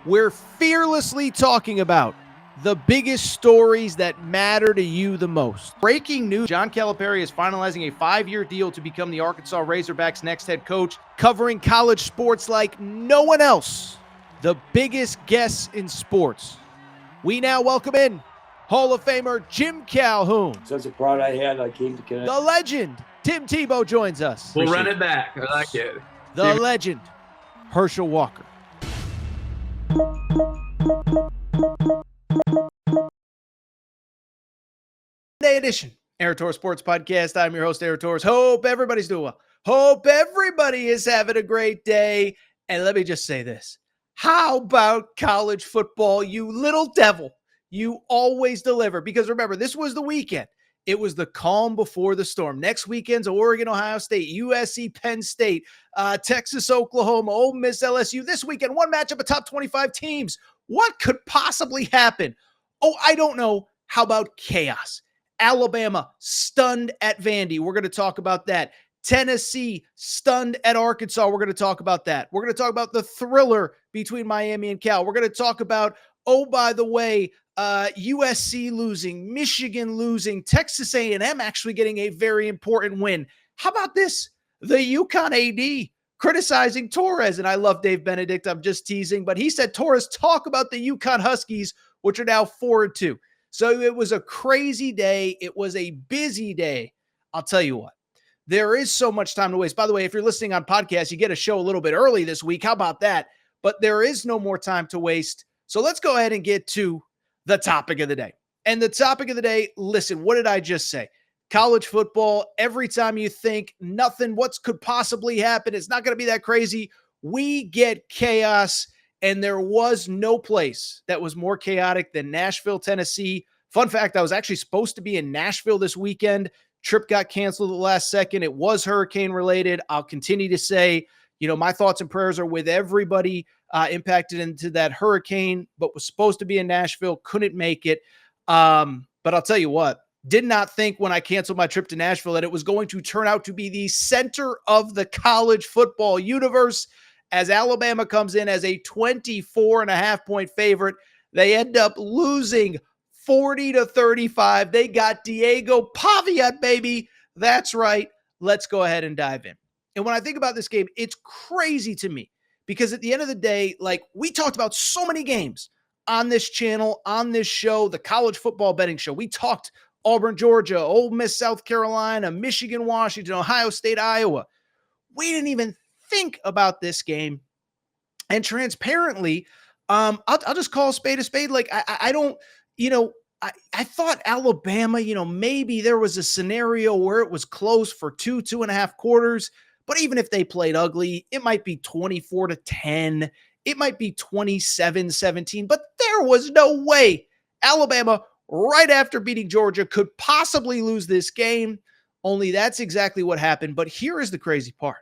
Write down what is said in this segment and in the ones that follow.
We're fearlessly talking about the biggest stories that matter to you the most. Breaking news, John Calipari is finalizing a 5-year deal to become the Arkansas Razorbacks' next head coach, covering college sports like no one else. The biggest guests in sports. We now welcome in Hall of Famer Jim Calhoun. Such a pride I had, I came to connect. The legend, Tim Tebow, joins us. We'll run it back. I like it. The legend, Herschel Walker. Day edition, Aaron Torres Sports Podcast. I'm your host, Aaron Torres. Hope everybody's doing well. Hope everybody is having a great day. And let me just say this. How about college football, you little devil? You always deliver. Because remember, this was the weekend. It was the calm before the storm. Next weekend's Oregon, Ohio State, USC, Penn State, Texas, Oklahoma, Ole Miss, LSU. This weekend, one matchup of top 25 teams. What could possibly happen? Oh, I don't know. How about chaos? Alabama stunned at Vandy. We're going to talk about that. Tennessee stunned at Arkansas. We're going to talk about that. We're going to talk about the thriller between Miami and Cal. We're going to talk about, oh, by the way, USC losing, Michigan losing, Texas A&M actually getting a very important win. How about this? The UConn AD criticizing Torres. And I love Dave Benedict. I'm just teasing. But he said, Torres, talk about the UConn Huskies, which are now 4-2. So it was a crazy day. It was a busy day. I'll tell you what. There is so much time to waste. By the way, if you're listening on podcast, you get a show a little bit early this week. How about that? But there is no more time to waste. So let's go ahead and get to the topic of the day. And the topic of the day, listen, what did I just say? College football, every time you think nothing, what could possibly happen, it's not going to be that crazy, we get chaos. And there was no place that was more chaotic than Nashville, Tennessee. Fun fact, I was actually supposed to be in Nashville this weekend. Trip got canceled at the last second. It was hurricane related. I'll continue to say, my thoughts and prayers are with everybody impacted into that hurricane, but was supposed to be in Nashville, couldn't make it. But I'll tell you what, did not think when I canceled my trip to Nashville that it was going to turn out to be the center of the college football universe. As Alabama comes in as a 24.5-point favorite, they end up losing 40-35. They got Diego Pavia, baby. That's right. Let's go ahead and dive in. And when I think about this game, it's crazy to me because at the end of the day, like we talked about so many games on this channel, on this show, the college football betting show. We talked Auburn, Georgia, Ole Miss, South Carolina, Michigan, Washington, Ohio State, Iowa. We didn't even think about this game. And transparently, I'll just call a spade. Like I don't, I thought Alabama, maybe there was a scenario where it was close for 2.5 quarters. But even if they played ugly, it might be 24-10. It might be 27-17. But there was no way Alabama, right after beating Georgia, could possibly lose this game. Only that's exactly what happened. But here is the crazy part.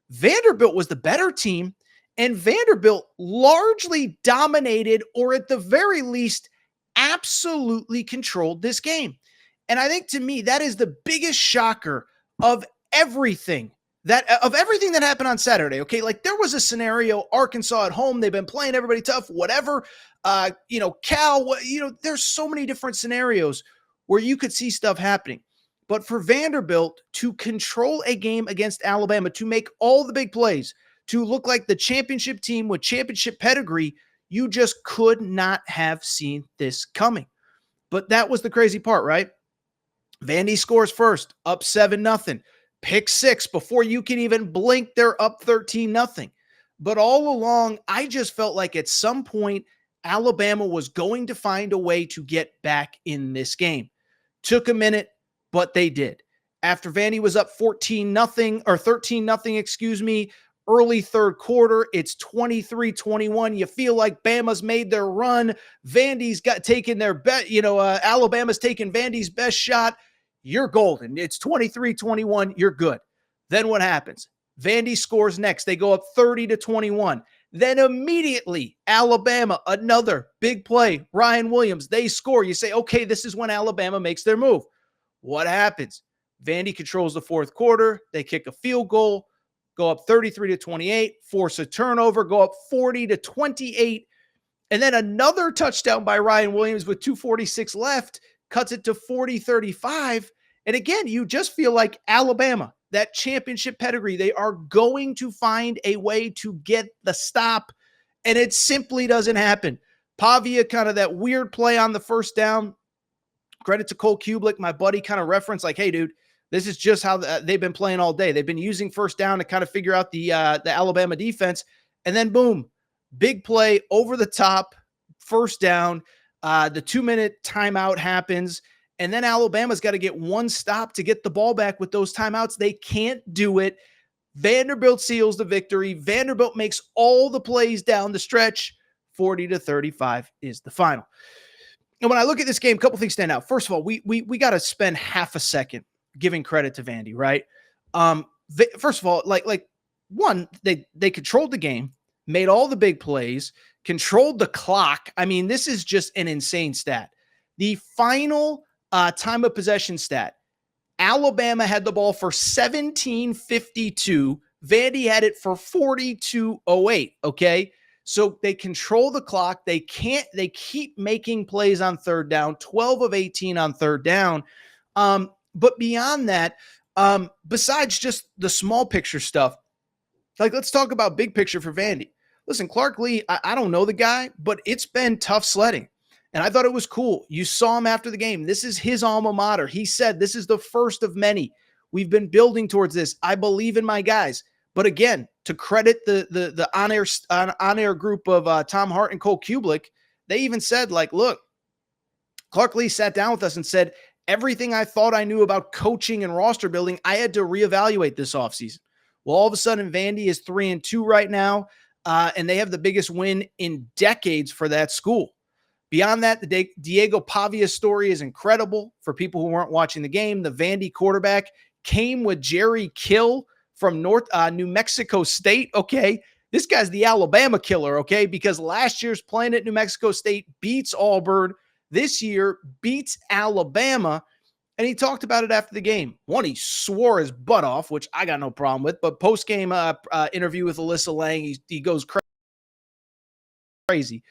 Vanderbilt was the better team, and Vanderbilt largely dominated, or at the very least, absolutely controlled this game. And I think to me, that is the biggest shocker of everything that happened on Saturday. Okay. Like there was a scenario, Arkansas at home, they've been playing everybody tough, whatever. Cal, there's so many different scenarios where you could see stuff happening. But for Vanderbilt to control a game against Alabama, to make all the big plays, to look like the championship team with championship pedigree, you just could not have seen this coming. But that was the crazy part, right? Vandy scores first, up 7-0. Pick six before you can even blink, they're up 13-0. But all along, I just felt like at some point, Alabama was going to find a way to get back in this game. Took a minute, but they did. After Vandy was up 14-0 or 13-0, early third quarter, it's 23-21. You feel like Bama's made their run. Vandy's taken their bet. Alabama's taken Vandy's best shot. You're golden. It's 23-21. You're good. Then what happens? Vandy scores next. They go up 30-21. Then immediately, Alabama, another big play. Ryan Williams, they score. You say, okay, this is when Alabama makes their move. What happens? Vandy controls the fourth quarter. They kick a field goal, go up 33-28, force a turnover, go up 40-28. And then another touchdown by Ryan Williams with 2:46 left cuts it to 40-35. And again, you just feel like Alabama, that championship pedigree, they are going to find a way to get the stop, and it simply doesn't happen. Pavia, kind of that weird play on the first down. Credit to Cole Kublik, my buddy, kind of referenced like, hey, dude, this is just how they've been playing all day. They've been using first down to kind of figure out the Alabama defense. And then boom, big play over the top, first down. The 2-minute timeout happens. And then Alabama's got to get one stop to get the ball back with those timeouts. They can't do it. Vanderbilt seals the victory. Vanderbilt makes all the plays down the stretch. 40-35 is the final. And when I look at this game, a couple things stand out. First of all, we got to spend half a second giving credit to Vandy, right? First of all, like one, they controlled the game, made all the big plays, controlled the clock. I mean, this is just an insane stat. The final time of possession stat, Alabama had the ball for 17:52. Vandy had it for 42:08. Okay. So they control the clock. They keep making plays on third down, 12 of 18 on third down. But beyond that, besides just the small picture stuff, like let's talk about big picture for Vandy. Listen, Clark Lee, I don't know the guy, but it's been tough sledding. And I thought it was cool. You saw him after the game. This is his alma mater. He said, this is the first of many. We've been building towards this. I believe in my guys. But again, to credit the on-air group of Tom Hart and Cole Kublik, they even said, like, look, Clark Lee sat down with us and said, everything I thought I knew about coaching and roster building, I had to reevaluate this offseason. Well, all of a sudden, Vandy is 3-2 right now, and they have the biggest win in decades for that school. Beyond that, the Diego Pavia story is incredible for people who weren't watching the game. The Vandy quarterback came with Jerry Kill from New Mexico State. Okay, this guy's the Alabama killer, okay, because last year's playing at New Mexico State beats Auburn. This year beats Alabama, and he talked about it after the game. One, he swore his butt off, which I got no problem with, but post-game interview with Alyssa Lang, he goes crazy.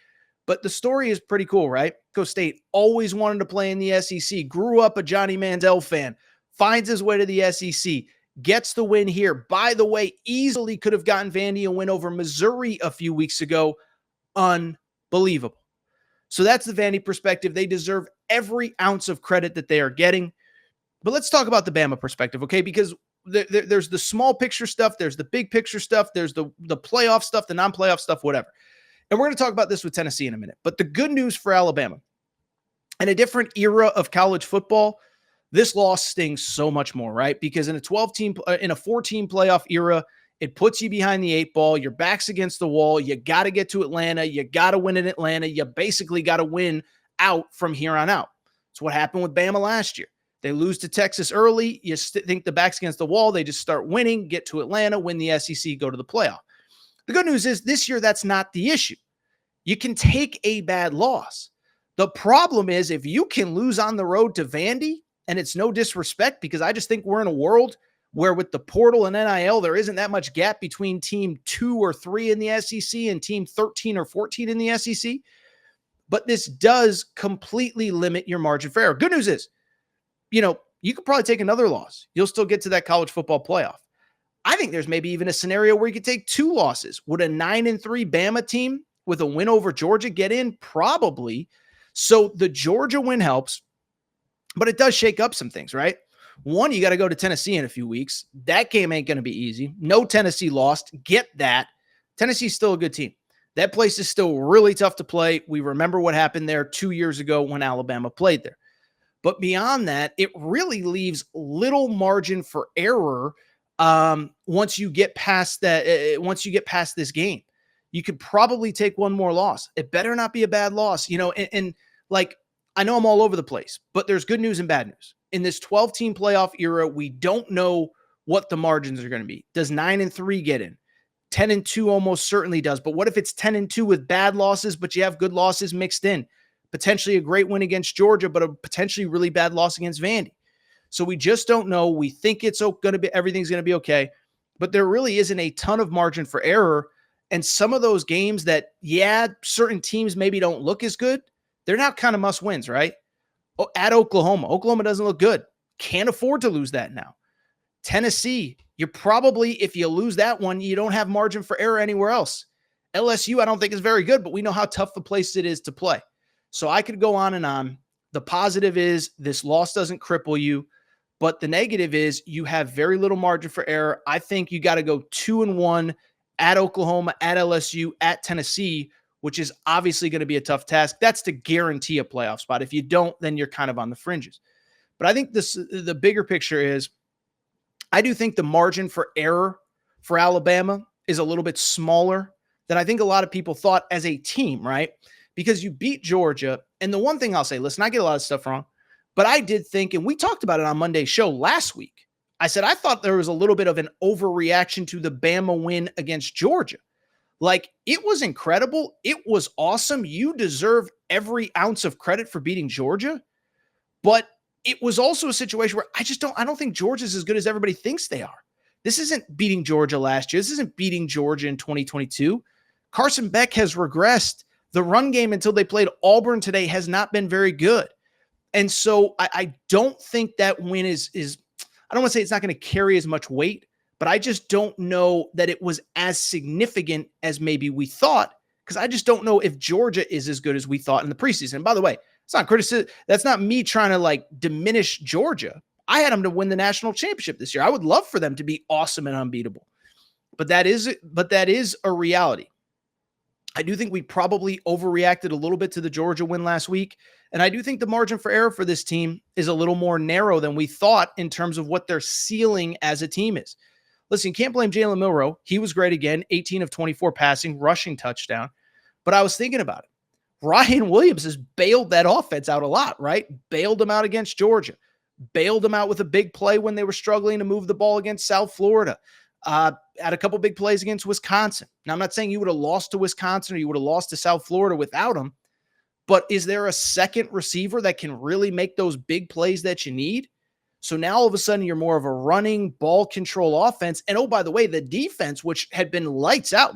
But the story is pretty cool, right? Mexico State always wanted to play in the SEC, grew up a Johnny Manziel fan, finds his way to the SEC, gets the win here. By the way, easily could have gotten Vandy a win over Missouri a few weeks ago. Unbelievable. So that's the Vandy perspective. They deserve every ounce of credit that they are getting. But let's talk about the Bama perspective, okay? Because there's the small picture stuff, there's the big picture stuff, there's the playoff stuff, the non-playoff stuff, whatever. And we're going to talk about this with Tennessee in a minute. But the good news for Alabama, in a different era of college football, this loss stings so much more, right? Because in a 14 playoff era, it puts you behind the 8 ball. Your back's against the wall. You got to get to Atlanta. You got to win in Atlanta. You basically got to win out from here on out. It's what happened with Bama last year. They lose to Texas early. You think the back's against the wall. They just start winning, get to Atlanta, win the SEC, go to the playoff. The good news is this year, that's not the issue. You can take a bad loss. The problem is if you can lose on the road to Vandy, and it's no disrespect because I just think we're in a world where with the portal and NIL, there isn't that much gap between team 2 or 3 in the SEC and team 13 or 14 in the SEC. But this does completely limit your margin for error. Good news is, you could probably take another loss. You'll still get to that college football playoff. I think there's maybe even a scenario where you could take 2 losses. Would a 9-3 Bama team with a win over Georgia get in? Probably. So the Georgia win helps, but it does shake up some things, right? One, you got to go to Tennessee in a few weeks. That game ain't going to be easy. No Tennessee lost. Get that. Tennessee's still a good team. That place is still really tough to play. We remember what happened there 2 years ago when Alabama played there. But beyond that, it really leaves little margin for error once you get past that. Once you get past this game, you could probably take one more loss. It better not be a bad loss, and like I know I'm all over the place, but there's good news and bad news. In this 12-team playoff era, we don't know what the margins are going to be. Does 9-3 get in? 10-2 almost certainly does. But what if it's 10-2 with bad losses, but you have good losses mixed in? Potentially a great win against Georgia, but a potentially really bad loss against Vandy. So we just don't know. We think it's going to be everything's going to be okay, but there really isn't a ton of margin for error. And some of those games that, yeah, certain teams maybe don't look as good, they're now kind of must wins, right? At Oklahoma. Oklahoma doesn't look good. Can't afford to lose that now. Tennessee, you're probably, if you lose that one, you don't have margin for error anywhere else. LSU, I don't think is very good, but we know how tough a place it is to play. So I could go on and on. The positive is this loss doesn't cripple you, but the negative is you have very little margin for error. I think you got to go 2-1 at Oklahoma, at LSU, at Tennessee, which is obviously going to be a tough task. That's to guarantee a playoff spot. If you don't, then you're kind of on the fringes. But I think the bigger picture is I do think the margin for error for Alabama is a little bit smaller than I think a lot of people thought as a team, right? Because you beat Georgia. And the one thing I'll say, listen, I get a lot of stuff wrong, but I did think, and we talked about it on Monday's show last week, I said I thought there was a little bit of an overreaction to the Bama win against Georgia. Like, it was incredible. It was awesome. You deserve every ounce of credit for beating Georgia. But it was also a situation where I don't think Georgia's as good as everybody thinks they are. This isn't beating Georgia last year. This isn't beating Georgia in 2022. Carson Beck has regressed. The run game until they played Auburn today has not been very good. And so I don't think that win is I don't want to say it's not going to carry as much weight, but I just don't know that it was as significant as maybe we thought, because I just don't know if Georgia is as good as we thought in the preseason. And by the way, it's not criticism. That's not me trying to like diminish Georgia. I had them to win the national championship this year. I would love for them to be awesome and unbeatable, but that is a reality. I do think we probably overreacted a little bit to the Georgia win last week. And I do think the margin for error for this team is a little more narrow than we thought in terms of what their ceiling as a team is. Listen, you can't blame Jalen Milroe. He was great again, 18 of 24 passing, rushing touchdown. But I was thinking about it. Ryan Williams has bailed that offense out a lot, right? Bailed them out against Georgia. Bailed them out with a big play when they were struggling to move the ball against South Florida. Had a couple big plays against Wisconsin. Now, I'm not saying you would have lost to Wisconsin or you would have lost to South Florida without him, but is there a second receiver that can really make those big plays that you need? So now all of a sudden you're more of a running ball control offense. And oh, by the way, the defense, which had been lights out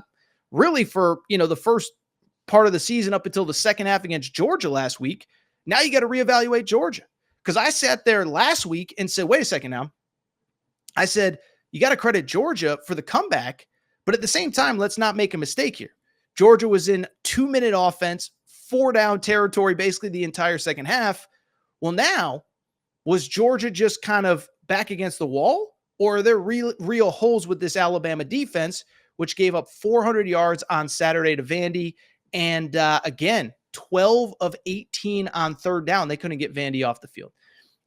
really for, the first part of the season up until the second half against Georgia last week. Now you got to reevaluate Georgia. Because I sat there last week and said, wait a second now. I said, you got to credit Georgia for the comeback, but at the same time, let's not make a mistake here. Georgia was in 2-minute offense, 4-down territory, basically the entire second half. Well, now, was Georgia just kind of back against the wall, or are there real holes with this Alabama defense, which gave up 400 yards on Saturday to Vandy? And again, 12 of 18 on third down. They couldn't get Vandy off the field.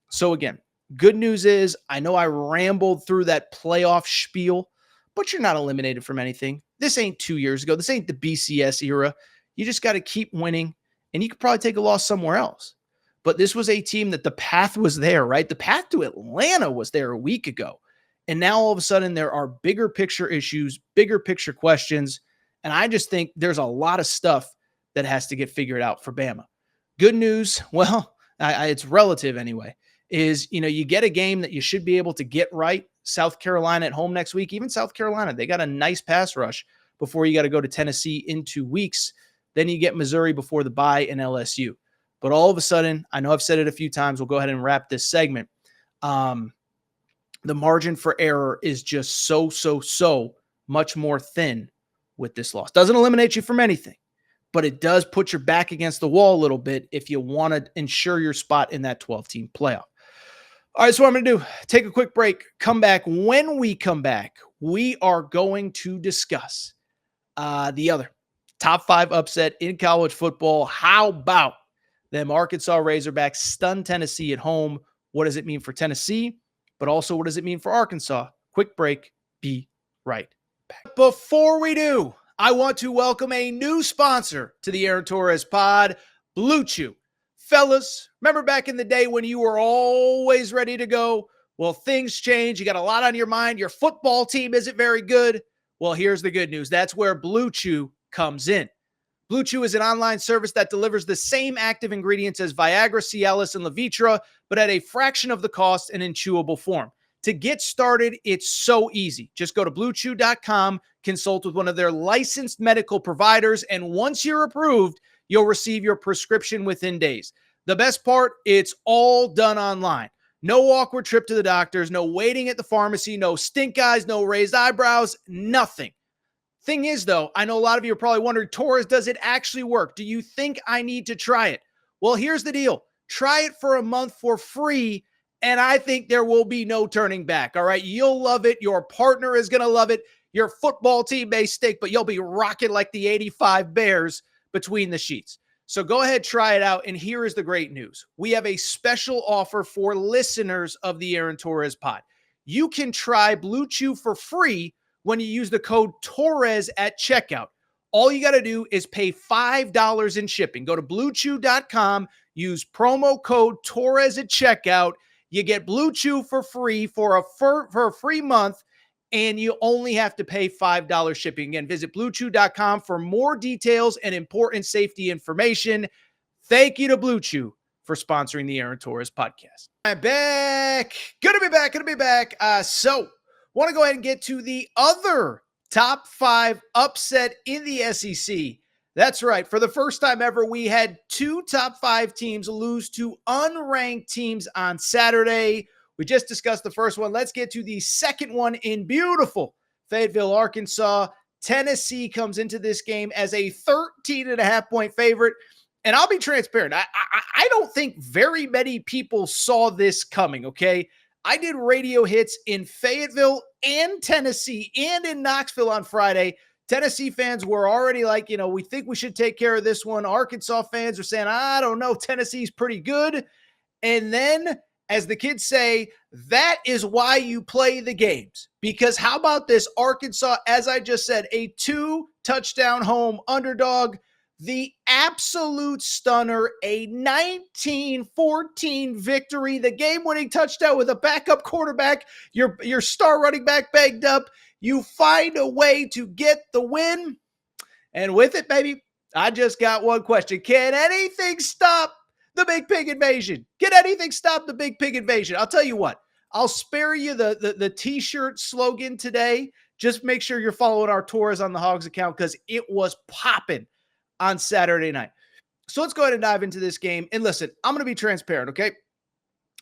So again, good news is I know I rambled through that playoff spiel, but you're not eliminated from anything. This ain't 2 years ago. This ain't the BCS era. You just got to keep winning, and you could probably take a loss somewhere else. But this was a team that the path was there, right? The path to Atlanta was there a week ago. And now all of a sudden there are bigger picture issues, bigger picture questions. And I just think there's a lot of stuff that has to get figured out for Bama. Good news, well, it's relative anyway, is, you get a game that you should be able to get right. South Carolina at home next week. Even South Carolina, they got a nice pass rush before you got to go to Tennessee in 2 weeks. Then you get Missouri before the bye and LSU. But all of a sudden, I know I've said it a few times. We'll go ahead and wrap this segment. The margin for error is just so much more thin with this loss. Doesn't eliminate you from anything, but it does put your back against the wall a little bit if you want to ensure your spot in that 12-team playoff. All right, so what I'm going to do, take a quick break, come back. When we come back, we are going to discuss the other top 5 upset in college football. How about them Arkansas Razorbacks stun Tennessee at home? What does it mean for Tennessee? But also, what does it mean for Arkansas? Quick break. Be right back. Before we do, I want to welcome a new sponsor to the Aaron Torres pod, Blue Chew. Fellas, remember back in the day when you were always ready to go? Well, things change. You got a lot on your mind. Your football team isn't very good. Well, here's the good news. That's where Blue Chew comes in. Blue Chew is an online service that delivers the same active ingredients as Viagra, Cialis, and Levitra, but at a fraction of the cost and in chewable form. To get started, it's so easy. Just go to bluechew.com, consult with one of their licensed medical providers, and once you're approved, you'll receive your prescription within days. The best part, it's all done online. No awkward trip to the doctors, no waiting at the pharmacy, no stink eyes, no raised eyebrows, nothing. Thing is, though, I know a lot of you are probably wondering, Torres, does it actually work? Do you think I need to try it? Well, here's the deal. Try it for a month for free, and I think there will be no turning back, all right? You'll love it. Your partner is going to love it. Your football team may stink, but you'll be rocking like the 85 Bears between the sheets. So go ahead, try it out, and here is the great news. We have a special offer for listeners of the Aaron Torres pod. You can try Blue Chew for free when you use the code Torres at checkout. All you got to do is pay $5 in shipping. Go to bluechew.com, use promo code Torres at checkout. You get Blue Chew for free for a free month, and you only have to pay $5 shipping. Again, visit bluechew.com for more details and important safety information. Thank you to Blue Chew for sponsoring the Aaron Torres podcast. I'm back. Good to be back. So want to go ahead and get to the other top 5 upset in the SEC. That's right. For the first time ever, we had 2 top 5 teams lose to unranked teams on Saturday. We just discussed the first one. Let's get to the second one in beautiful Fayetteville, Arkansas. Tennessee comes into this game as a 13.5-point favorite. And I'll be transparent. I don't think very many people saw this coming, okay? I did radio hits in Fayetteville and Tennessee and in Knoxville on Friday. Tennessee fans were already like, we think we should take care of this one. Arkansas fans are saying, I don't know, Tennessee's pretty good. And then, as the kids say, that is why you play the games. Because how about this? Arkansas, as I just said, a 2-touchdown home underdog. The absolute stunner, a 19-14 victory, the game-winning touchdown with a backup quarterback, your star running back banged up. You find a way to get the win. And with it, baby, I just got one question. Can anything stop the Big Pig invasion? Can anything stop the Big Pig invasion? I'll tell you what. I'll spare you the T-shirt slogan today. Just make sure you're following our Torres on the Hogs account because it was popping on Saturday night. So let's go ahead and dive into this game. And listen, I'm going to be transparent, okay?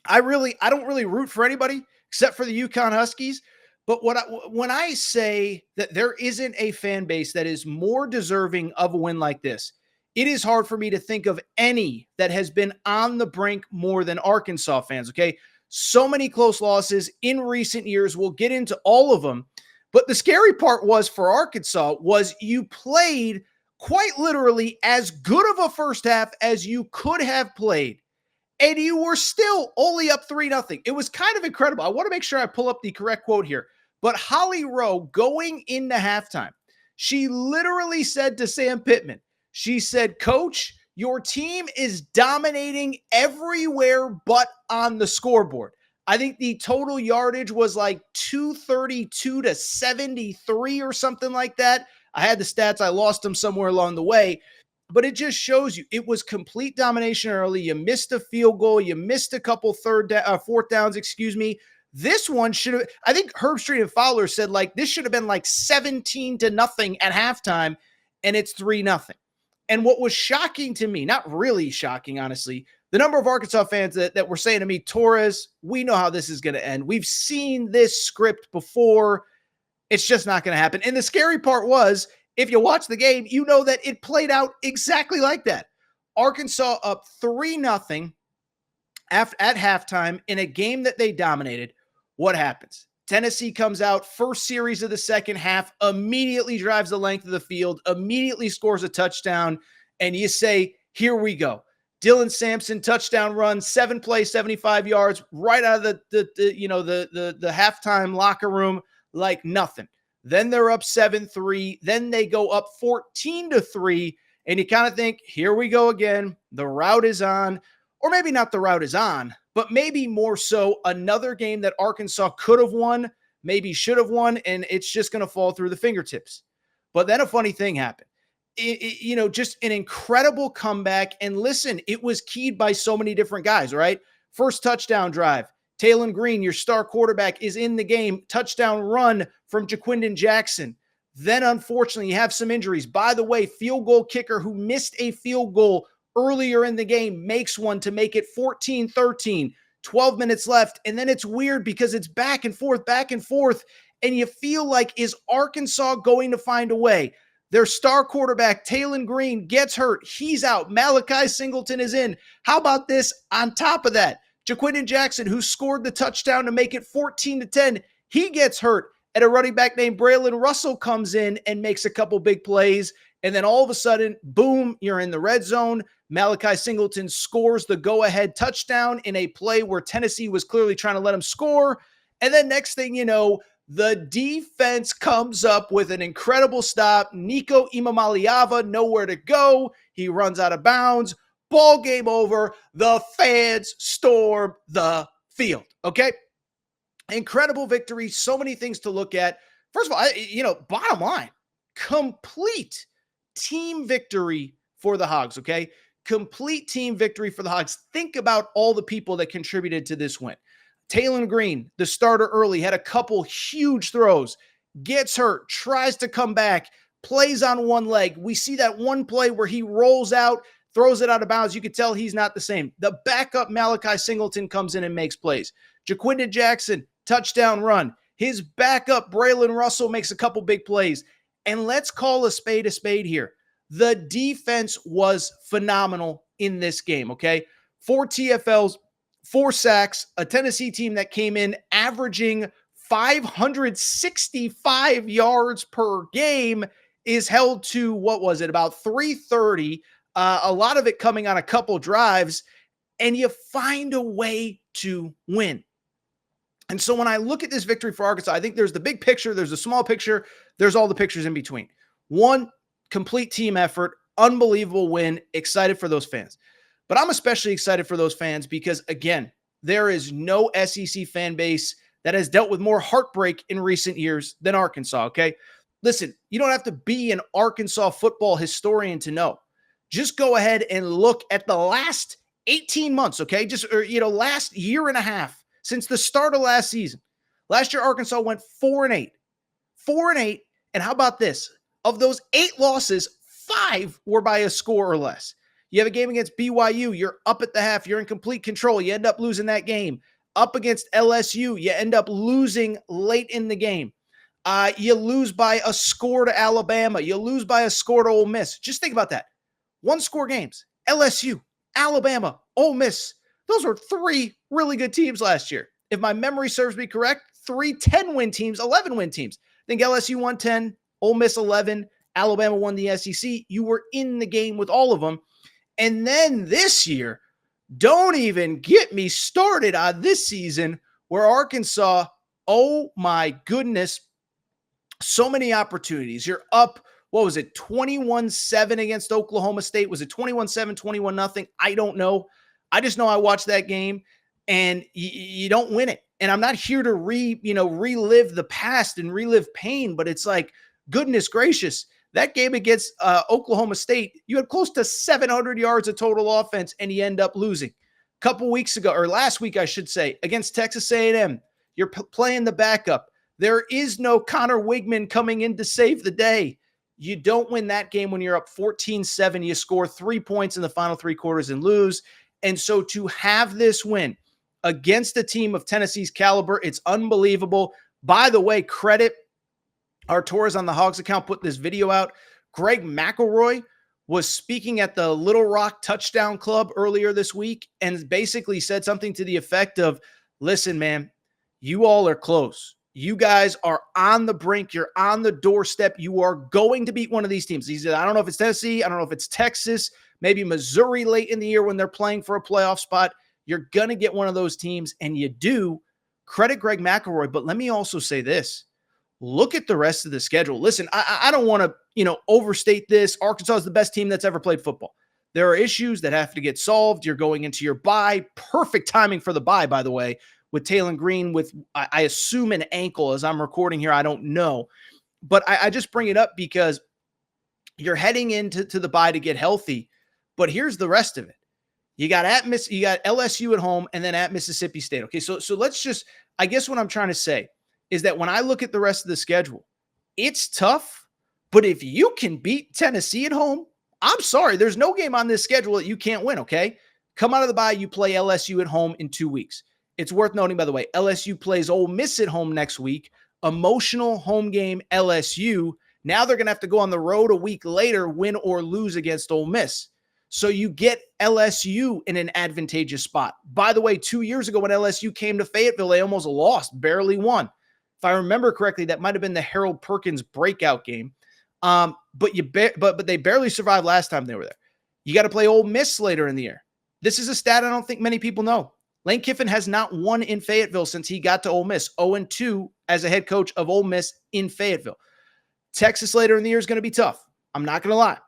I don't really root for anybody except for the UConn Huskies. But when I say that there isn't a fan base that is more deserving of a win like this, it is hard for me to think of any that has been on the brink more than Arkansas fans, okay? So many close losses in recent years. We'll get into all of them. But the scary part was for Arkansas was you played quite literally as good of a first half as you could have played, and you were still only up 3-0. It was kind of incredible. I want to make sure I pull up the correct quote here, but Holly Rowe going into halftime, she literally said to Sam Pittman, she said, Coach, your team is dominating everywhere but on the scoreboard. I think the total yardage was like 232 to 73 or something like that. I had the stats. I lost them somewhere along the way, but it just shows you it was complete domination early. You missed a field goal. You missed a couple fourth downs, This one should have, I think Herbstreit and Fowler said like, this should have been like 17-0 at halftime, and it's 3-0. And what was shocking to me, not really shocking, honestly, the number of Arkansas fans that were saying to me, Torres, we know how this is going to end. We've seen this script before. It's just not going to happen. And the scary part was, if you watch the game, you know that it played out exactly like that. Arkansas up 3-0 at halftime in a game that they dominated. What happens? Tennessee comes out, first series of the second half, immediately drives the length of the field, immediately scores a touchdown, and you say, here we go. Dylan Sampson, touchdown run, 7 plays, 75 yards, right out of the halftime locker room like nothing. Then they're up 7-3. Then they go up 14-3. And you kind of think, here we go again. The route is on. Or maybe not the route is on, but maybe more so another game that Arkansas could have won, maybe should have won, and it's just going to fall through the fingertips. But then a funny thing happened. Just an incredible comeback. And listen, it was keyed by so many different guys, right? First touchdown drive. Taylon Green, your star quarterback, is in the game. Touchdown run from Jaquindon Jackson. Then, unfortunately, you have some injuries. By the way, field goal kicker who missed a field goal earlier in the game makes one to make it 14-13, 12 minutes left. And then it's weird because it's back and forth, and you feel like, is Arkansas going to find a way? Their star quarterback, Taylon Green, gets hurt. He's out. Malachi Singleton is in. How about this? On top of that, Jaquindon Jackson, who scored the touchdown to make it 14-10, he gets hurt. And a running back named Braylon Russell comes in and makes a couple big plays. And then all of a sudden, boom, you're in the red zone. Malachi Singleton scores the go-ahead touchdown in a play where Tennessee was clearly trying to let him score. And then next thing you know, the defense comes up with an incredible stop. Nico Imamaliava, nowhere to go. He runs out of bounds. Ball game over. The fans storm the field. Okay? Incredible victory. So many things to look at. First of all, bottom line, complete team victory for the Hogs, okay? Complete team victory for the Hogs. Think about all the people that contributed to this win. Taylon Green, the starter early, had a couple huge throws, gets hurt, tries to come back, plays on one leg. We see that one play where he rolls out, throws it out of bounds. You could tell he's not the same. The backup Malachi Singleton comes in and makes plays. Jaquindon Jackson, touchdown run. His backup, Braylon Russell, makes a couple big plays. And let's call a spade here. The defense was phenomenal in this game, okay? 4 TFLs, 4 sacks, a Tennessee team that came in averaging 565 yards per game is held to, about 330, a lot of it coming on a couple drives, and you find a way to win. And so when I look at this victory for Arkansas, I think there's the big picture, there's a small picture, there's all the pictures in between. One, complete team effort, unbelievable win, excited for those fans. But I'm especially excited for those fans because, again, there is no SEC fan base that has dealt with more heartbreak in recent years than Arkansas, okay? Listen, you don't have to be an Arkansas football historian to know. Just go ahead and look at the last 18 months, okay? Last year and a half since the start of last season. Last year, Arkansas went 4-8. 4-8, and how about this? Of those 8 losses, 5 were by a score or less. You have a game against BYU, you're up at the half, you're in complete control, you end up losing that game. Up against LSU, you end up losing late in the game. You lose by a score to Alabama, you lose by a score to Ole Miss. Just think about that. 1-score games, LSU, Alabama, Ole Miss. Those were 3 really good teams last year. If my memory serves me correct, 3 10-win teams, 11-win teams. I think LSU won 10, Ole Miss 11, Alabama won the SEC. You were in the game with all of them. And then this year, don't even get me started on this season where Arkansas, oh my goodness, so many opportunities. You're up, 21-7 against Oklahoma State? Was it 21-7, 21-0? I don't know. I just know I watched that game and you don't win it. And I'm not here to relive the past and relive pain, but it's like, goodness gracious, that game against Oklahoma State, you had close to 700 yards of total offense and you end up losing. A couple weeks ago, or last week, I should say, against Texas A&M, you're playing the backup. There is no Connor Wigman coming in to save the day. You don't win that game when you're up 14-7. You score 3 points in the final 3 quarters and lose. And so to have this win against a team of Tennessee's caliber, it's unbelievable. By the way, credit our Tours on the Hogs account put this video out. Greg McElroy was speaking at the Little Rock Touchdown Club earlier this week and basically said something to the effect of, listen, man, you all are close. You guys are on the brink. You're on the doorstep. You are going to beat one of these teams. He said, I don't know if it's Tennessee. I don't know if it's Texas, maybe Missouri late in the year when they're playing for a playoff spot. You're going to get one of those teams, and you do. Credit Greg McElroy, but let me also say this. Look at the rest of the schedule. Listen, I don't want to, overstate this. Arkansas is the best team that's ever played football. There are issues that have to get solved. You're going into your bye. Perfect timing for the bye, by the way, with Taylon Green with, I assume, an ankle as I'm recording here. I don't know. But I just bring it up because you're heading into the bye to get healthy. But here's the rest of it. You got LSU at home and then at Mississippi State. Okay, so let's I guess what I'm trying to say is that when I look at the rest of the schedule, it's tough, But if you can beat Tennessee at home, I'm sorry, there's no game on this schedule that you can't win, okay? Come out of the bye, you play LSU at home in 2 weeks. It's worth noting, by the way, LSU plays Ole Miss at home next week. Emotional home game LSU. Now they're going to have to go on the road a week later, win or lose against Ole Miss. So you get LSU in an advantageous spot. By the way, 2 years ago when LSU came to Fayetteville, they almost lost, barely won. If I remember correctly, that might have been the Harold Perkins breakout game. But they barely survived last time they were there. You got to play Ole Miss later in the year. This is a stat I don't think many people know. Lane Kiffin has not won in Fayetteville since he got to Ole Miss. 0-2 as a head coach of Ole Miss in Fayetteville. Texas later in the year is going to be tough. I'm not going to lie.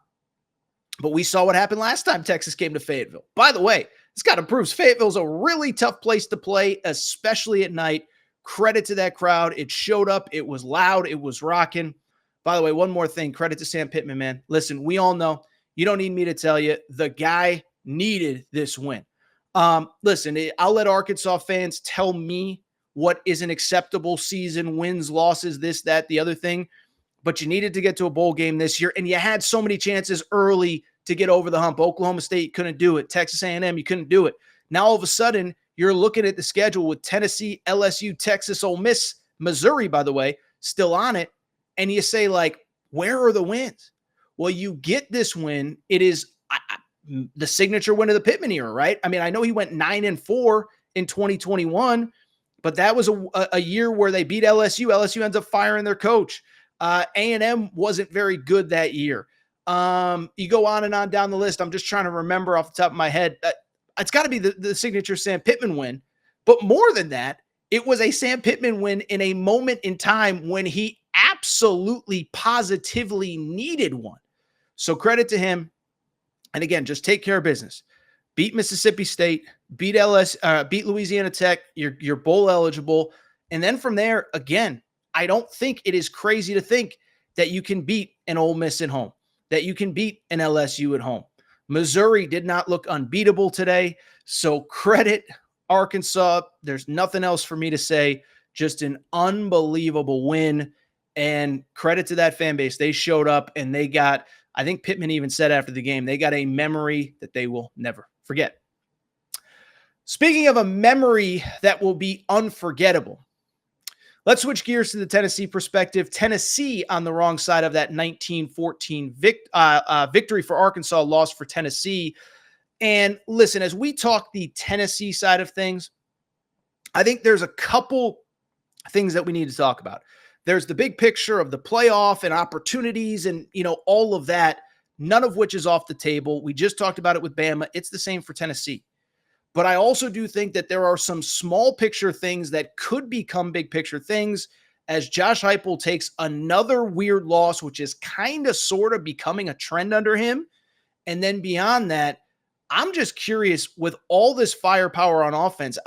But we saw what happened last time Texas came to Fayetteville. By the way, this kind of proves Fayetteville's a really tough place to play, especially at night. Credit to that crowd. It showed up. It was loud. It was rocking. By the way, one more thing. Credit to Sam Pittman, man. Listen, we all know. You don't need me to tell you. The guy needed this win. Listen, I'll let Arkansas fans tell me what is an acceptable season, wins, losses, this, that, the other thing. But you needed to get to a bowl game this year, and you had so many chances early to get over the hump. Oklahoma State couldn't do it. Texas A&M, you couldn't do it. Now, all of a sudden, you're looking at the schedule with Tennessee, LSU, Texas, Ole Miss, Missouri, by the way, still on it. And you say, like, where are the wins? Well, you get this win. It is the signature win of the Pittman era, right? I mean, I know he went 9-4 in 2021, but that was a year where they beat LSU. LSU ends up firing their coach. A&M wasn't very good that year. You go on and on down the list. I'm just trying to remember off the top of my head. It's got to be the signature Sam Pittman win. But more than that, it was a Sam Pittman win in a moment in time when he absolutely positively needed one. So credit to him. And again, just take care of business. Beat Mississippi State, beat Louisiana Tech. You're bowl eligible. And then from there, again, I don't think it is crazy to think that you can beat an Ole Miss at home, that you can beat an LSU at home. Missouri did not look unbeatable today. So credit Arkansas. There's nothing else for me to say. Just an unbelievable win. And credit to that fan base. They showed up and they got, I think Pittman even said after the game, they got a memory that they will never forget. Speaking of a memory that will be unforgettable, let's switch gears to the Tennessee perspective. Tennessee on the wrong side of that 19-14 victory for Arkansas, loss for Tennessee. And listen, as we talk the Tennessee side of things, I think there's a couple things that we need to talk about. There's the big picture of the playoff and opportunities and, all of that, none of which is off the table. We just talked about it with Bama. It's the same for Tennessee. But I also do think that there are some small picture things that could become big picture things as Josh Heupel takes another weird loss, which is kind of sort of becoming a trend under him. And then beyond that, I'm just curious with all this firepower on offense.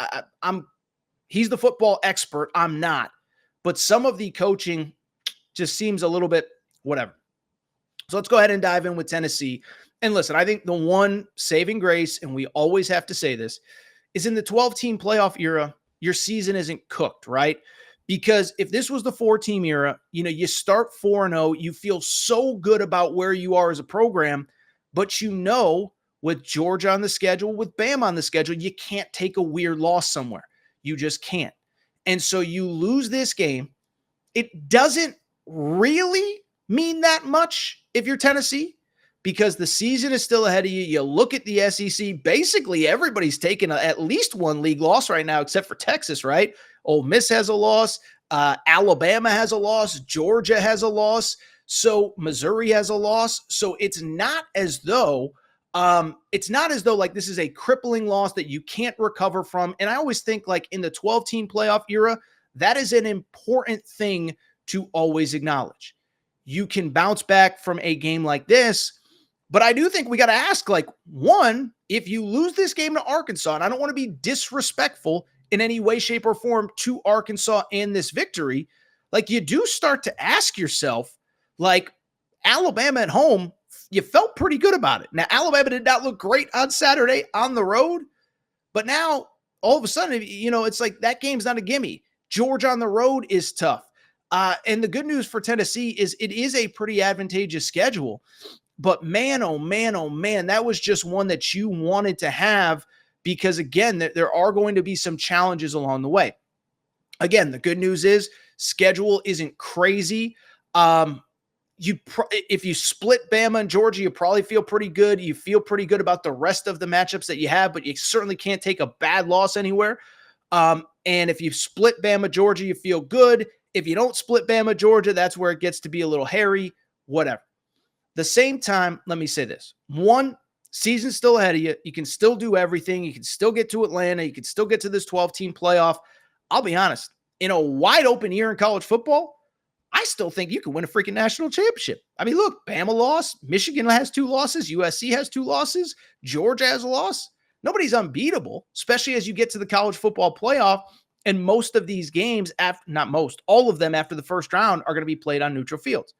He's the football expert. I'm not. But some of the coaching just seems a little bit whatever. So let's go ahead and dive in with Tennessee. And listen, I think the one saving grace, and we always have to say this, is in the 12-team playoff era, your season isn't cooked, right? Because if this was the 4-team era, you start 4-0, you feel so good about where you are as a program, but with Georgia on the schedule, with Bama on the schedule, you can't take a weird loss somewhere. You just can't. And so you lose this game. It doesn't really mean that much if you're Tennessee because the season is still ahead of you. You look at the SEC, basically everybody's taken at least one league loss right now except for Texas, right? Ole Miss has a loss. Alabama has a loss. Georgia has a loss. So Missouri has a loss. So it's not as though like this is a crippling loss that you can't recover from. And I always think like in the 12-team playoff era, that is an important thing to always acknowledge. You can bounce back from a game like this, but I do think we got to ask, like, one, if you lose this game to Arkansas, and I don't want to be disrespectful in any way, shape, or form to Arkansas and this victory, like you do start to ask yourself, like, Alabama at home, you felt pretty good about it. Now, Alabama did not look great on Saturday on the road, but now all of a sudden, it's like that game's not a gimme. Georgia on the road is tough. And the good news for Tennessee is it is a pretty advantageous schedule. But man, oh man, oh man, that was just one that you wanted to have because, again, there are going to be some challenges along the way. Again, the good news is schedule isn't crazy. If you split Bama and Georgia, you probably feel pretty good. You feel pretty good about the rest of the matchups that you have, but you certainly can't take a bad loss anywhere. And if you split Bama, Georgia, you feel good. If you don't split Bama, Georgia, that's where it gets to be a little hairy, whatever. The same time, let me say this. One, season's still ahead of you. You can still do everything. You can still get to Atlanta. You can still get to this 12-team playoff. I'll be honest, in a wide open year in college football, I still think you can win a freaking national championship. I mean, look, Bama lost. Michigan has 2 losses. USC has 2 losses. Georgia has a loss. Nobody's unbeatable, especially as you get to the college football playoff. And most of these games, not most, all of them after the first round are going to be played on neutral fields.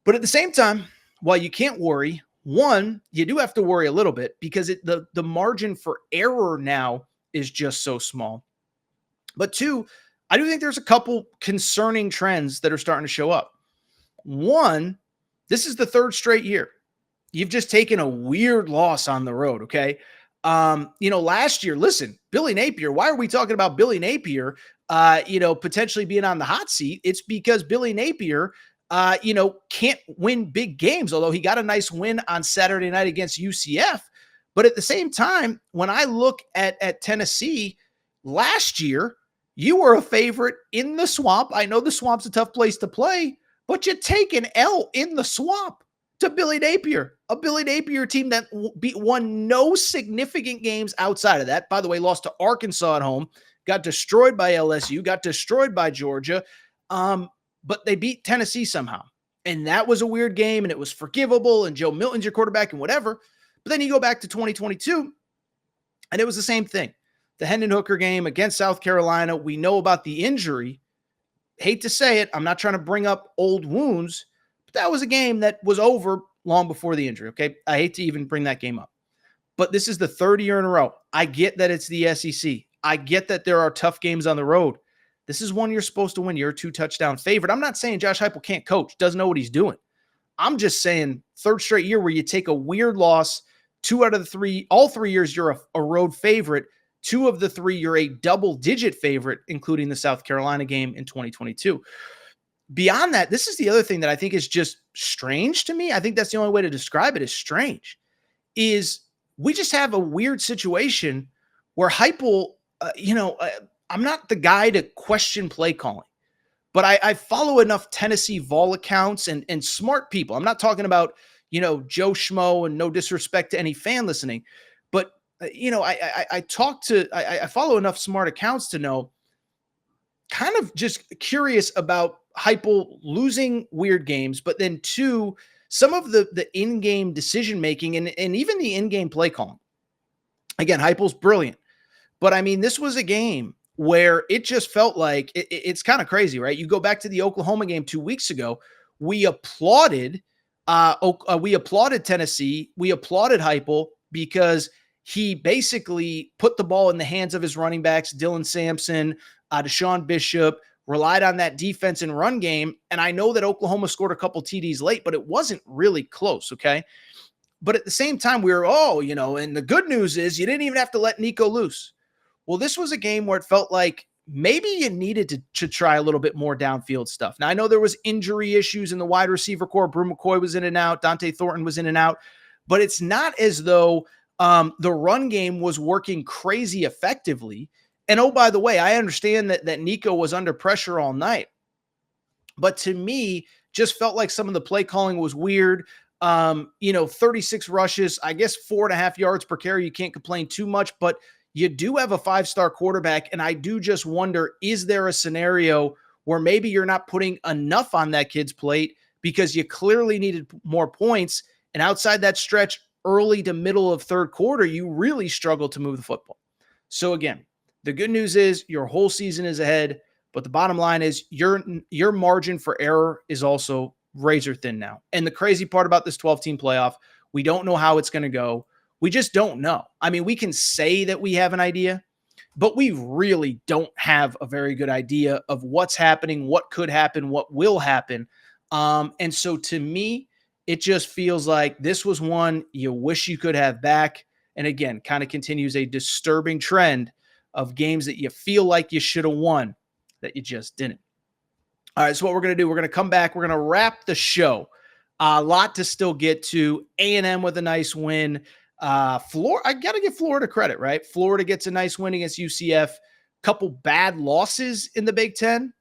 But at the same time, while you can't worry, one, you do have to worry a little bit because the margin for error now is just so small. But two, I do think there's a couple concerning trends that are starting to show up. One, this is the 3rd straight year. You've just taken a weird loss on the road, okay? Last year, listen, Billy Napier, why are we talking about Billy Napier, potentially being on the hot seat? It's because Billy Napier can't win big games, although he got a nice win on Saturday night against UCF. But at the same time, when I look at Tennessee last year, you were a favorite in the Swamp. I know the Swamp's a tough place to play, but you take an L in the Swamp to Billy Napier, a Billy Napier team that won no significant games outside of that. By the way, lost to Arkansas at home, got destroyed by LSU, got destroyed by Georgia. But they beat Tennessee somehow. And that was a weird game, and it was forgivable, and Joe Milton's your quarterback and whatever. But then you go back to 2022, and it was the same thing. The Hendon Hooker game against South Carolina, we know about the injury. Hate to say it, I'm not trying to bring up old wounds, but that was a game that was over long before the injury, okay? I hate to even bring that game up. But this is the 3rd year in a row. I get that it's the SEC. I get that there are tough games on the road. This is one you're supposed to win. You're a 2-touchdown favorite. I'm not saying Josh Heupel can't coach, doesn't know what he's doing. I'm just saying 3rd straight year where you take a weird loss, 2 out of the 3, all 3 years you're a road favorite. 2 of the 3 you're a double-digit favorite, including the South Carolina game in 2022. Beyond that, this is the other thing that I think is just strange to me. I think that's the only way to describe it is strange, is we just have a weird situation where Heupel, I'm not the guy to question play calling, but I follow enough Tennessee Vol accounts and smart people. I'm not talking about, Joe Schmo, and no disrespect to any fan listening, but I follow enough smart accounts to know, kind of just curious about Heupel losing weird games, but then 2, some of the in-game decision-making and even the in-game play calling. Again, Heupel's brilliant, but I mean, this was a game where it just felt like it's kind of crazy, right? You go back to the Oklahoma game 2 weeks ago. We applauded Tennessee. We applauded Heupel because he basically put the ball in the hands of his running backs, Dylan Sampson, Deshaun Bishop, relied on that defense and run game. And I know that Oklahoma scored a couple TDs late, but it wasn't really close, okay? But at the same time, we were, and the good news is you didn't even have to let Nico loose. Well, this was a game where it felt like maybe you needed to try a little bit more downfield stuff. Now, I know there was injury issues in the wide receiver core. Brew McCoy was in and out. Dante Thornton was in and out. But it's not as though the run game was working crazy effectively. And, oh, by the way, I understand that Nico was under pressure all night. But to me, just felt like some of the play calling was weird. 36 rushes, I guess 4.5 yards per carry. You can't complain too much, but you do have a 5-star quarterback, and I do just wonder, is there a scenario where maybe you're not putting enough on that kid's plate because you clearly needed more points, and outside that stretch, early to middle of 3rd quarter, you really struggled to move the football. So again, the good news is your whole season is ahead, but the bottom line is your margin for error is also razor thin now. And the crazy part about this 12-team playoff, we don't know how it's going to go. We just don't know. I mean, we can say that we have an idea, but we really don't have a very good idea of what's happening, what could happen, what will happen. And so to me, it just feels like this was one you wish you could have back. And again, kind of continues a disturbing trend of games that you feel like you should have won that you just didn't. All right, so what we're going to do, we're going to come back. We're going to wrap the show. A lot to still get to. A&M with a nice win. Florida, I got to give Florida credit, right? Florida gets a nice win against UCF. Couple bad losses in the Big Ten.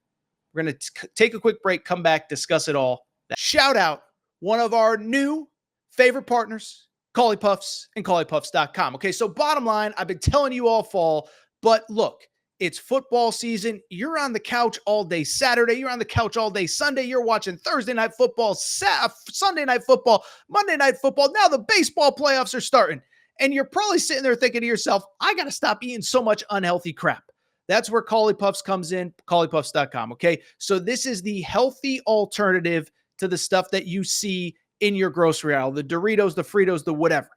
We're going to take a quick break, come back, discuss it all. Shout out one of our new favorite partners, Collie Puffs and ColliePuffs.com. Okay, so bottom line, I've been telling you all fall, but look, it's football season. You're on the couch all day Saturday. You're on the couch all day Sunday. You're watching Thursday night football, Sunday night football, Monday night football. Now the baseball playoffs are starting. And you're probably sitting there thinking to yourself, I got to stop eating so much unhealthy crap. That's where Collie Puffs comes in, ColliePuffs.com. Okay. So this is the healthy alternative to the stuff that you see in your grocery aisle, the Doritos, the Fritos, the whatever.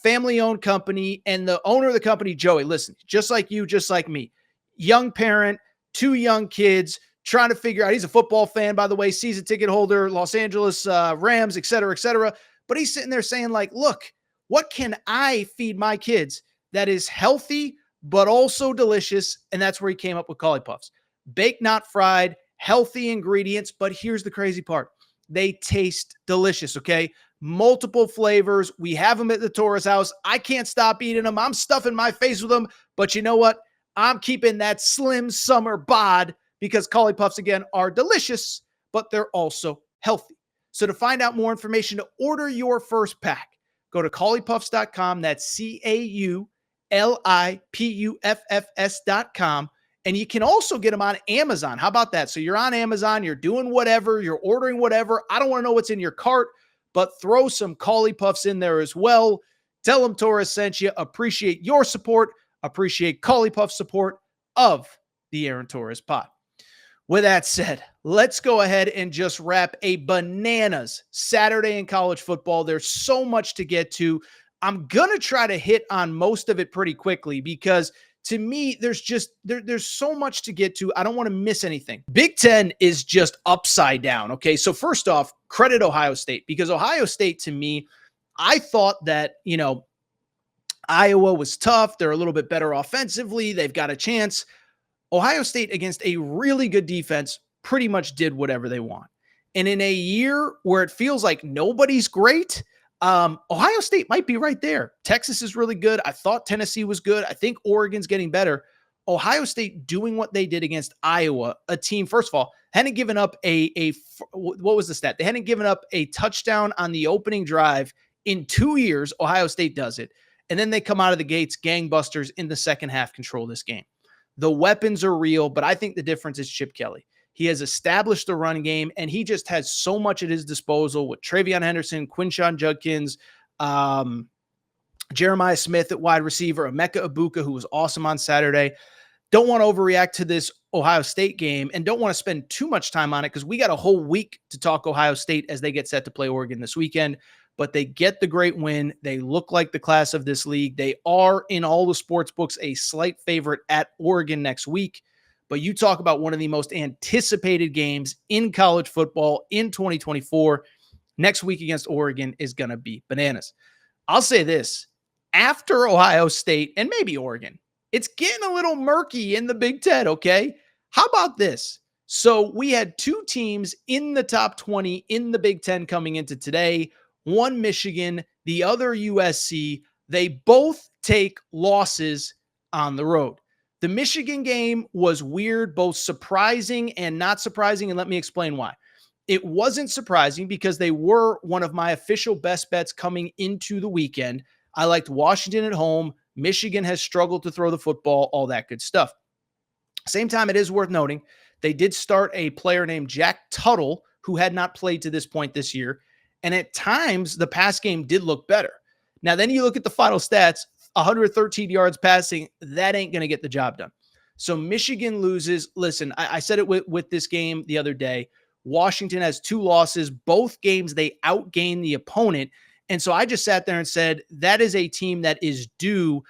Family owned company, and the owner of the company, Joey, listen, just like you, just like me, young parent, 2 young kids, trying to figure out, he's a football fan, by the way, season ticket holder, Los Angeles Rams, et cetera, et cetera. But he's sitting there saying like, look, what can I feed my kids that is healthy, but also delicious? And that's where he came up with Collie Puffs. Baked, not fried, healthy ingredients. But here's the crazy part. They taste delicious, okay? Multiple flavors. We have them at the Torres house. I can't stop eating them. I'm stuffing my face with them. But you know what? I'm keeping that slim summer bod because Collie Puffs, again, are delicious, but they're also healthy. So to find out more information, to order your first pack, go to ColliePuffs.com. That's CAULIPUFFS.com. And you can also get them on Amazon. How about that? So you're on Amazon, you're doing whatever, you're ordering whatever. I don't want to know what's in your cart, but throw some Collie Puffs in there as well. Tell them Torres sent you. Appreciate your support. Appreciate Collie Puff's support of the Aaron Torres pod. With that said, let's go ahead and just wrap a bananas Saturday in college football. There's so much to get to. I'm going to try to hit on most of it pretty quickly because to me, there's so much to get to. I don't want to miss anything. Big Ten is just upside down. Okay. So first off, credit Ohio State, because Ohio State, to me, I thought that, Iowa was tough. They're a little bit better offensively. They've got a chance. Ohio State, against a really good defense, pretty much did whatever they want. And in a year where it feels like nobody's great, Ohio State might be right there. Texas is really good. I thought Tennessee was good. I think Oregon's getting better. Ohio State doing what they did against Iowa, a team, first of all, hadn't given up what was the stat? They hadn't given up a touchdown on the opening drive in 2 years. Ohio State does it. And then they come out of the gates, gangbusters in the second half, control this game. The weapons are real, but I think the difference is Chip Kelly. He has established the run game, and he just has so much at his disposal with Travion Henderson, Quinshon Judkins, Jeremiah Smith at wide receiver, Emeka Ibuka, who was awesome on Saturday. Don't want to overreact to this Ohio State game and don't want to spend too much time on it because we got a whole week to talk Ohio State as they get set to play Oregon this weekend. But they get the great win. They look like the class of this league. They are, in all the sports books, a slight favorite at Oregon next week. But you talk about one of the most anticipated games in college football in 2024. Next week against Oregon is going to be bananas. I'll say this. After Ohio State and maybe Oregon, it's getting a little murky in the Big Ten, okay? How about this? So we had 2 teams in the top 20 in the Big Ten coming into today. One Michigan, the other USC. They both take losses on the road. The Michigan game was weird, both surprising and not surprising, and let me explain why. It wasn't surprising because they were one of my official best bets coming into the weekend. I liked Washington at home. Michigan has struggled to throw the football, all that good stuff. Same time, it is worth noting, they did start a player named Jack Tuttle, who had not played to this point this year. And at times, the pass game did look better. Now, then you look at the final stats, 113 yards passing, that ain't going to get the job done. So Michigan loses. Listen, I said it with this game the other day. Washington has 2 losses. Both games, they outgained the opponent. And so I just sat there and said, that is a team that is due.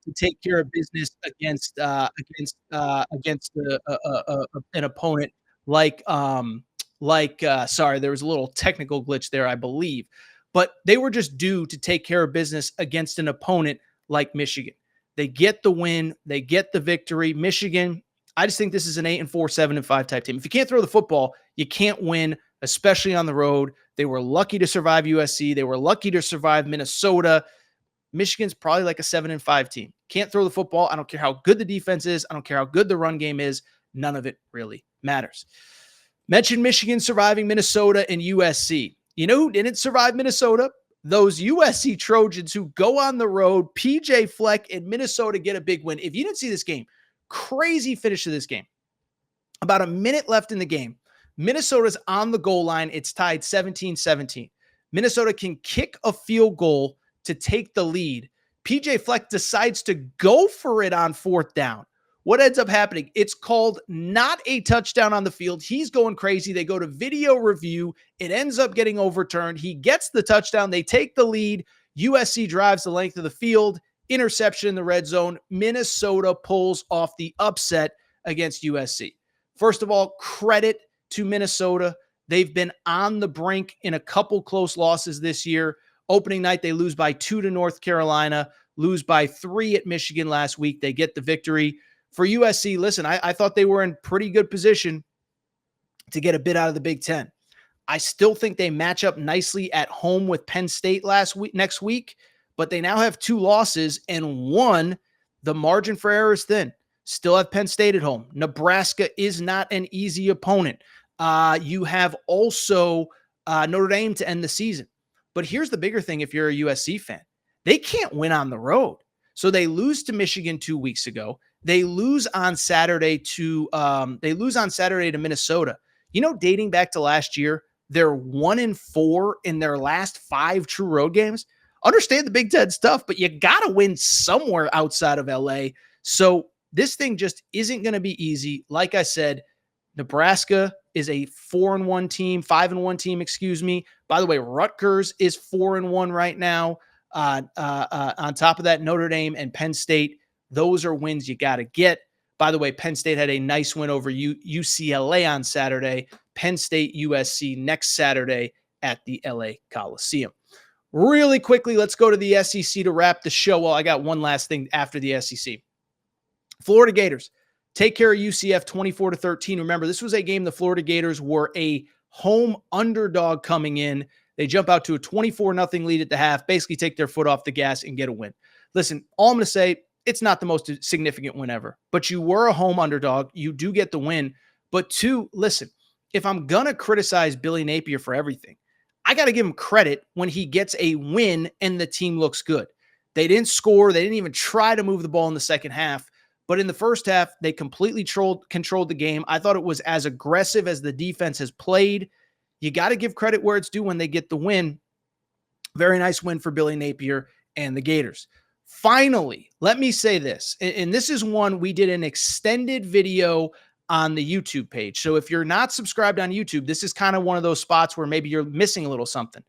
to take care of business against an opponent sorry, there was a little technical glitch there, I believe, but they were just due to take care of business against an opponent like Michigan. They get the win, they get the victory. Michigan, I just think this is an 8-4, 7-5 type team. If you can't throw the football, you can't win, especially on the road. They were lucky to survive USC. They were lucky to survive Minnesota. Michigan's probably like a 7-5 team. Can't throw the football. I don't care how good the defense is. I don't care how good the run game is. None of it really matters. Mentioned Michigan surviving Minnesota and USC. You know who didn't survive Minnesota? Those USC Trojans who go on the road. PJ Fleck and Minnesota get a big win. If you didn't see this game, crazy finish to this game. About a minute left in the game. Minnesota's on the goal line. It's tied 17-17. Minnesota can kick a field goal to take the lead. PJ Fleck decides to go for it on fourth down. What ends up happening? It's called not a touchdown on the field. He's going crazy. They go to video review. It ends up getting overturned. He gets the touchdown. They take the lead. USC drives the length of the field. Interception in the red zone. Minnesota pulls off the upset against USC. First of all, credit to Minnesota. They've been on the brink in a couple close losses this year. Opening night, they lose by 2 to North Carolina, lose by 3 at Michigan last week. They get the victory. For USC, listen, I thought they were in pretty good position to get a bit out of the Big Ten. I still think they match up nicely at home with Penn State next week, but they now have 2 losses, and one, the margin for error is thin. Still have Penn State at home. Nebraska is not an easy opponent. You have also Notre Dame to end the season. But here's the bigger thing if you're a USC fan. They can't win on the road. So they lose to Michigan 2 weeks ago. They lose on Saturday to Minnesota. You know, dating back to last year, they're 1-4 in their last 5 true road games. Understand the Big Ten's tough, but you got to win somewhere outside of LA. So this thing just isn't going to be easy. Like I said, Nebraska is a 4-1 team, 5-1 team, excuse me. By the way, Rutgers is 4-1 right now. On top of that, Notre Dame and Penn State, those are wins you got to get. By the way, Penn State had a nice win over UCLA on Saturday. Penn State, USC next Saturday at the LA Coliseum. Really quickly, let's go to the SEC to wrap the show. Well, I got one last thing after the SEC. Florida Gators take care of UCF 24-13. Remember, this was a game the Florida Gators were a home underdog coming in. They jump out to a 24-0 lead at the half, basically take their foot off the gas and get a win. Listen, all I'm going to say, it's not the most significant win ever, but you were a home underdog. You do get the win. But 2, listen, if I'm going to criticize Billy Napier for everything, I got to give him credit when he gets a win and the team looks good. They didn't score. They didn't even try to move the ball in the second half. But in the first half, they completely controlled the game. I thought it was as aggressive as the defense has played. You got to give credit where it's due when they get the win. Very nice win for Billy Napier and the Gators. Finally, let me say this, and this is one we did an extended video on the YouTube page. So if you're not subscribed on YouTube, this is kind of one of those spots where maybe you're missing a little something.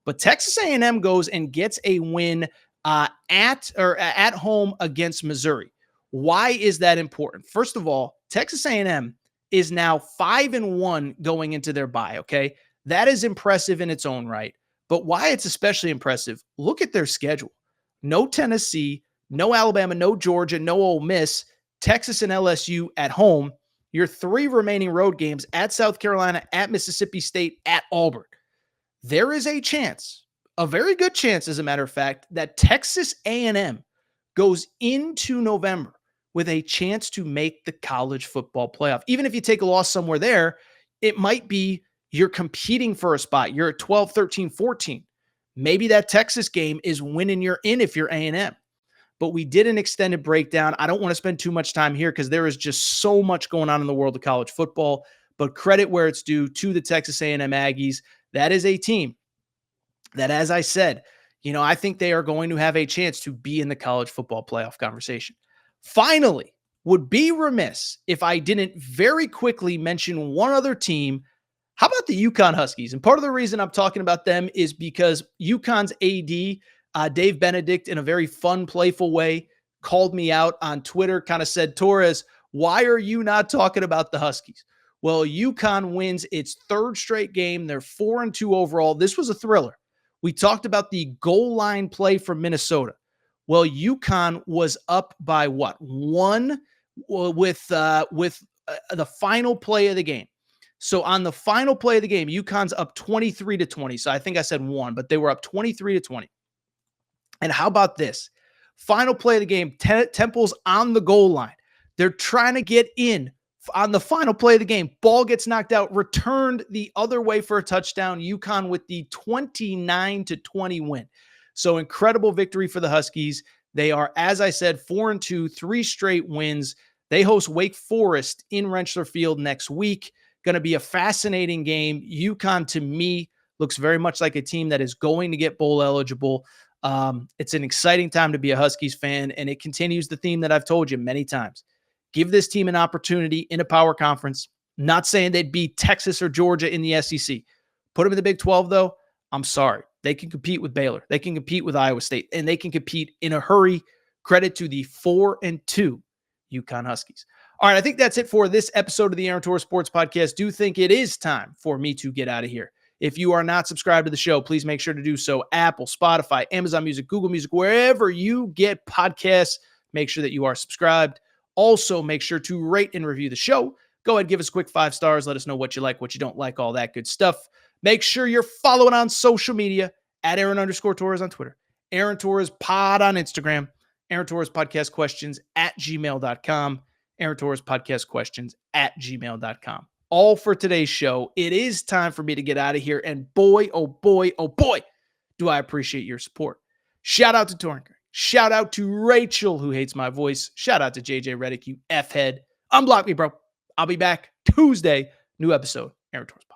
But Texas A&M goes and gets a win at home against Missouri. Why is that important? First of all, Texas A&M is now 5-1 going into their bye, okay? That is impressive in its own right. But why it's especially impressive, look at their schedule. No Tennessee, no Alabama, no Georgia, no Ole Miss, Texas and LSU at home. Your 3 remaining road games at South Carolina, at Mississippi State, at Auburn. There is a chance, a very good chance, as a matter of fact, that Texas A&M goes into November with a chance to make the college football playoff. Even if you take a loss somewhere there, it might be you're competing for a spot. You're at 12, 13, 14. Maybe that Texas game is winning you're in if you're A&M. But we did an extended breakdown. I don't want to spend too much time here because there is just so much going on in the world of college football. But credit where it's due to the Texas A&M Aggies. That is a team that, as I said, I think they are going to have a chance to be in the college football playoff conversation. Finally, would be remiss if I didn't very quickly mention one other team. How about the UConn Huskies? And part of the reason I'm talking about them is because UConn's AD, Dave Benedict, in a very fun, playful way, called me out on Twitter, kind of said, Torres, why are you not talking about the Huskies? Well, UConn wins its third straight game. They're 4-2 overall. This was a thriller. We talked about the goal line play from Minnesota. Well, UConn was up by what? One with the final play of the game. So on the final play of the game, UConn's up 23-20. So I think I said one, but they were up 23-20. And how about this? Final play of the game, Temple's on the goal line. They're trying to get in on the final play of the game. Ball gets knocked out, returned the other way for a touchdown. UConn with the 29-20 win. So incredible victory for the Huskies. They are, as I said, 4-2, 3 straight wins. They host Wake Forest in Rentschler Field next week. Going to be a fascinating game. UConn, to me, looks very much like a team that is going to get bowl eligible. It's an exciting time to be a Huskies fan, and it continues the theme that I've told you many times. Give this team an opportunity in a power conference. Not saying they'd beat Texas or Georgia in the SEC. Put them in the Big 12, though. I'm sorry. They can compete with Baylor. They can compete with Iowa State, and they can compete in a hurry. Credit to the 4-2 UConn Huskies. All right, I think that's it for this episode of the Aaron Torres Sports Podcast. Do think it is time for me to get out of here. If you are not subscribed to the show, please make sure to do so. Apple, Spotify, Amazon Music, Google Music, wherever you get podcasts, make sure that you are subscribed. Also, make sure to rate and review the show. Go ahead, give us a quick 5 stars. Let us know what you like, what you don't like, all that good stuff. Make sure you're following on social media at Aaron_Torres on Twitter, Aaron Torres Pod on Instagram, Aaron Torres Podcast Questions at gmail.com, Aaron Torres Podcast Questions at gmail.com. All for today's show. It is time for me to get out of here. And boy, oh boy, oh boy, do I appreciate your support. Shout out to Torrin. Shout out to Rachel, who hates my voice. Shout out to JJ Reddick, you F-head. Unblock me, bro. I'll be back Tuesday. New episode, Aaron Torres Pod.